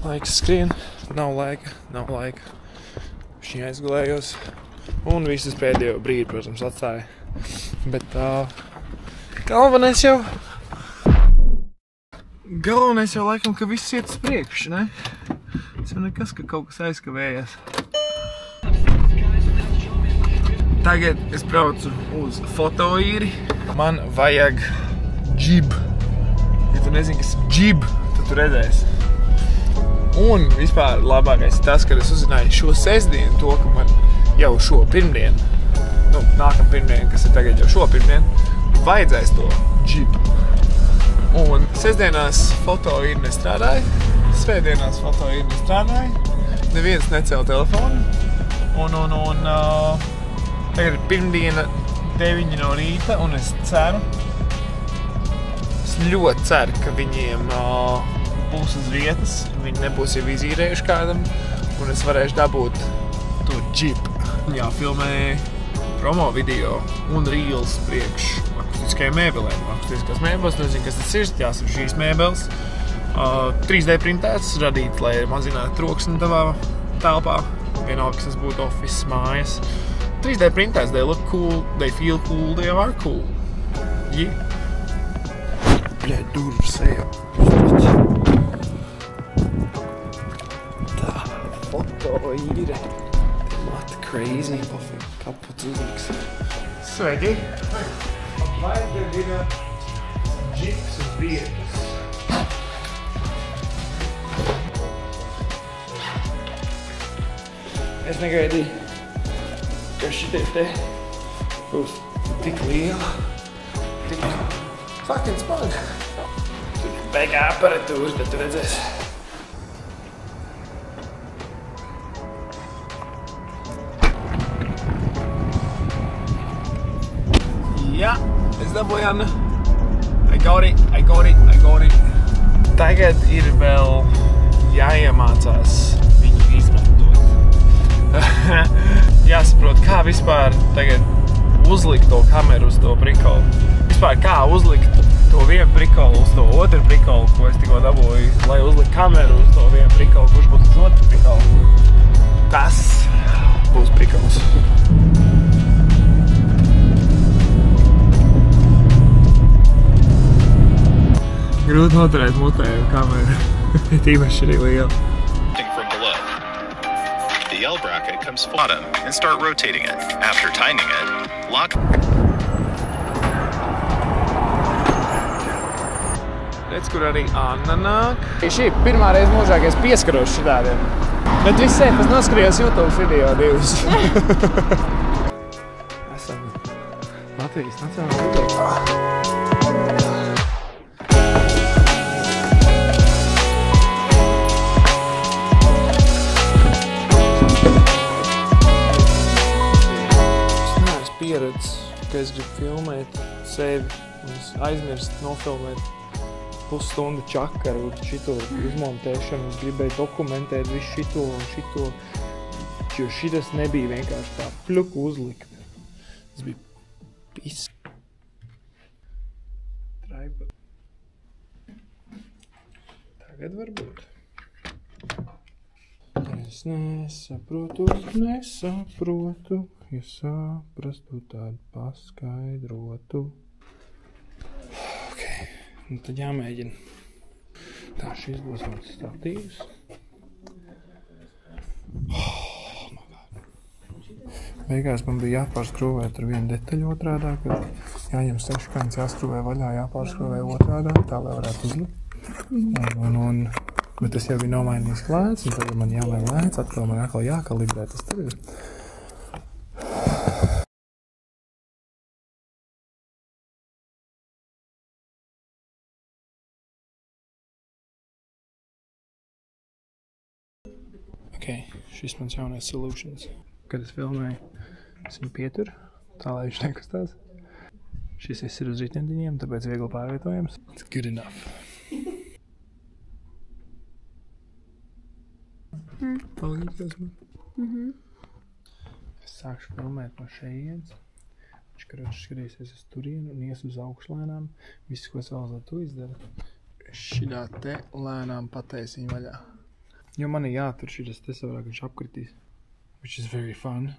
Laiks skrien, nav laika. Viņa aizgulējos. Un visus pēdējo brīdi, protams, atstāja. Bet galvenais jau laikam, ka viss iet uz priekšu, ne? Tas jau nekas, ka kaut kas aizkavējas. Tagad es braucu uz fotoīri. Man vajag džib. Ja tu nezini, kas ir džib, tad tu redzēsi. Un vispār labākais ir tas, kad es uzzināju šo sestdienu to, ka man jau šo pirmdienu, nākam pirmdienu, kas ir tagad jau šo pirmdienu, vajadzēs to džib. Un sestdienās fotoīri nestrādāja, svētdienās fotoīri nestrādāja, neviens necēla telefonu. Un tagad ir pirmdiena 9 no rīta, un es ļoti ceru, ka viņiem būs uz vietas, viņi nebūs jau izīrējuši kādam, un es varēšu dabūt to džipu. Jā, filmēju promo video un reels priekš akustiskajiem mēbelēm. Akustiskās mēbeles, nezinu, kas tas ir, tās ir šīs mēbeles. 3D printēts, radīt, lai mazinātu troksni tavā telpā. Vienalga, kas tas būtu office, mājas. 3D printēts, they look cool, they feel cool, they are cool. Yeah. Bļaļ, durvis ejam. Tā, fotoīre. Mata crazy. Kaputs uzliks. Sveiki! Vai tev ir džips uz vietas? Es negaidīju, ka šitie te būs tik liela, tik fucking smaga. Tur beigā aparatūras, bet tu redzēsi. Jā, es dabūju, Anna. I got it. Tagad ir vēl jāiemācās viņu izmantot. Jāsaprot, kā vispār tagad uzlikt to kameru uz to prikolu. Vispār kā uzlikt to vienu prikolu uz to otru prikolu, ko es tikko dabūju, lai uzlikt kameru uz to vienu prikolu, kurš būs uz otru prikolu. Tas būs prikols. Grūti noturēt mutē kameru. Tīpaši arī liela. The L bracket comes bottom and start rotating it. After tightening it, lock. Redz, kur arī Anna nāk. Šī pirmā reize mūžā, ka es pieskaros šitādiem. Bet viss sēp, es noskrījos YouTube video divus. Esam Latvijas nacionālā video. Pieredz, ka es gribu filmēt sevi un es aizmirst nofilmēt pusstundu čakaru šito uzmontēšanu. Es gribēju dokumentēt visu šito un šito, jo šitas nebija vienkārši tā pļuku uzlikt. Tas bija pis. Traipa. Tagad varbūt. Es nesaprotu, ja saprastu, tad paskaidrotu. Ok, nu tad jāmēģina. Tā, šis būs mans statīvs. Oh my God. Beigās man bija jāpārskrūvē tur vienu detaļu otrādā, kad jāņem seškaņas, jāskrūvē vaļā, jāpārskrūvē otrādā, tā lai varētu uzlikt. Bet tas jau bija nomainījis lēts, un tagad man jāmaina lēts, atkal man jākalibrē tas tur ir. Ok, šis mans jaunais solutions. Kad es filmēju, es viņu pieturu, tā lai viņš nekustās. Šis viss ir uz ritendiņiem, tāpēc viegli pārvietojams. It's good enough. Palīdzēs man. Es sākšu filmēt no šejienes. Viņš karoči skatīsies uz turienu un ies uz augšu lēnām. Viss, ko es vēlos, lai tu izdara. Šitā te lēnām patēs viņu vaļā. Jo man ir jātur šitas te savādāk, viņš apkritīs. Which is very fun.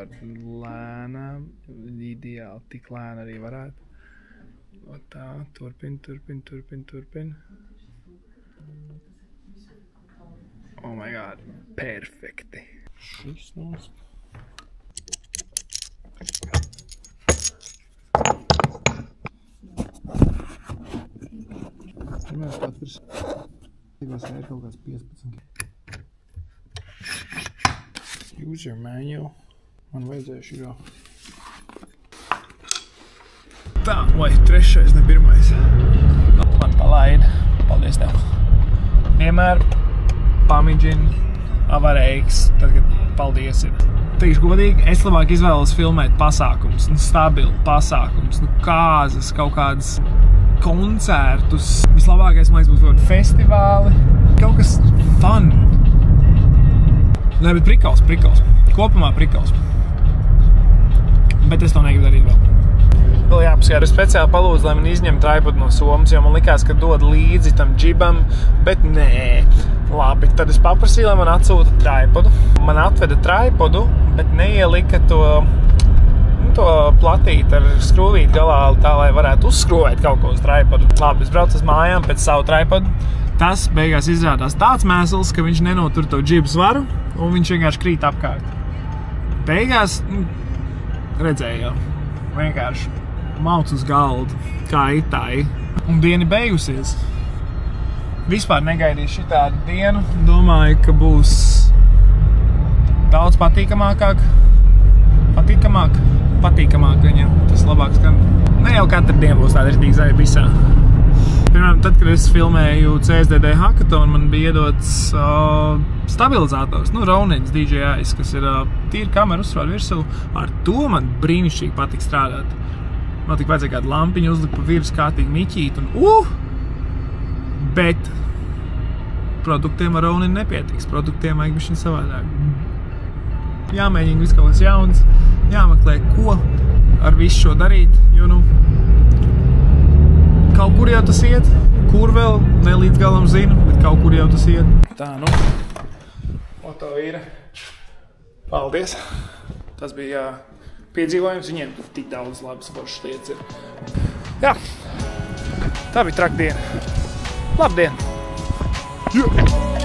Lēnām, ideāli, tik lēni arī varētu. O tā, turpin. Oh my god, perfekti. Šis nos. Pirmais katrs. Tikās ir kaut kāds 15. Use your manual. Man vajadzēja šī. Tā, vai trešais, ne pirmais. Man palaida. Paldies tev. Vienmēr pamidžini, avarēks, tad, kad paldies ir. Teikšu godīgi, es labāk izvēlos filmēt pasākums, stabilu pasākums, kāzas, kaut kādas koncertus. Vislabākais, man liekas, būs kaut festivāli, kaut kas fun. Nē, bet prikals. Kopumā prikals. Bet es to negribu darīt vēl. Vēl jāpaskatās, speciāli palūdzu, lai man izņem tripodu no somas, jo man likās, ka dod līdzi tam džibam, bet nē. Labi, tad es paprasīju, lai man atsūta tripodu. Man atveda tripodu, bet neielika to platīt ar skrūvīt galā, tā, lai varētu uzskrūvēt kaut ko uz tripodu. Labi, es braucu uz mājām pēc savu tripodu. Tas beigās izrādās tāds mēsls, ka viņš nenotur to džibu svaru, un viņš vienkārši krīt apkārt. Beigās, redzēju jau, vienkārši mauc uz galdu, kā itāji. Un diena beigusies. Vispār negaidīju šitādu dienu. Domāju, ka būs daudz patīkamāk viņam. Tas labāk skan. Ne jau katru dienu būs tāda rītīgi zaļa visā. Piemēram, tad, kad es filmēju CSDD Hackathon, man bija iedots stabilizators, Ronins DJI, kas ir tīri kameru uzsvar virsū. Ar to man brīnišķīgi patīk strādāt. Man tik vajadzēja kādu lampiņu uzlikt pa virs kārtīgi miķīt un bet produktiem ar Ronin nepietiks. Produktiem vajag bišķiņ savādāk. Jāmēģina viss kaut kas jauns, jāmeklē, ko ar visu šo darīt, jo kaut kur jau tas iet, kur vēl ne līdz galam zinu, bet kaut kur jau tas iet. Tā, Oto ir. Paldies. Tas bija piedzīvojums, viņiem tik daudz labas foršas lietas ir. Jā, tā bija traka diena. Labdien! Yeah.